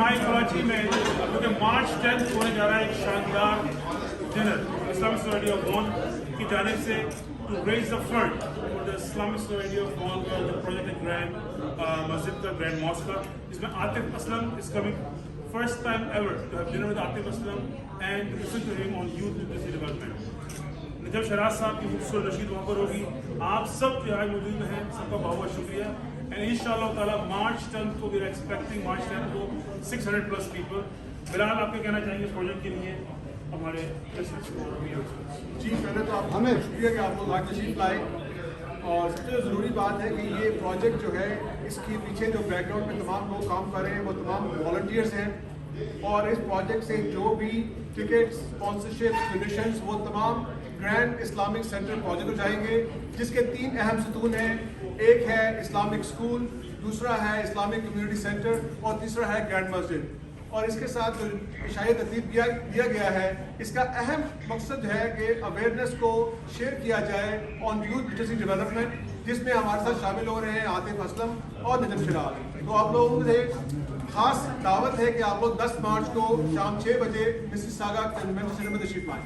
इज्तिमाई कराची में क्योंकि मार्च 10 होने जा रहा है एक शानदार dinner Islamic society of one की जानिब से to raise the fund for the Islamic Society of Wan the project Grand Masjid का Grand Mosque का, जिसमें Atif Aslam is coming first time ever to have dinner with Atif Aslam and to listen to him on youth literacy development. नजब Sharaj साहब की खूबसूरत रशीद वहाँ पर होगी. आप सब जो आज मौजूद हैं सबका बहुत बहुत शुक्रिया. And इंशाअल्लाह ताला March 10 को we are expecting March 10 को 600+ people. बिलाल आप क्या कहना चाहेंगे इस प्रोजेक्ट के लिए हमारे जी? पहले तो आप हमें शुक्रिया कि आप लोग आज तशरीफ लाए, और सबसे ज़रूरी बात है कि ये प्रोजेक्ट जो है इसके पीछे जो बैकग्राउंड में तमाम लोग काम कर रहे हैं वो तमाम वॉलंटियर्स हैं, और इस प्रोजेक्ट से जो भी टिकट स्पॉन्सरशिप डोनेशंस वो तमाम ग्रैंड इस्लामिक सेंटर प्रोजेक्ट में जाएंगे, जिसके 3 अहम सतून हैं. एक है इस्लामिक स्कूल, दूसरा है इस्लामिक कम्युनिटी सेंटर और तीसरा है ग्रैंड मस्जिद. और इसके साथ जो इशाई तरतीब दिया गया है इसका अहम मकसद है कि अवेयरनेस को शेयर किया जाए ऑन यूथ लिटरेसी डेवलपमेंट, जिसमें हमारे साथ शामिल हो रहे हैं आतिफ असलम और नजब शराज. तो आप लोगों से खास दावत है कि आप लोग 10 मार्च को शाम 6 बजे मिसिसागा कन्वेंशन सेंटर में तशरीफ लाएं.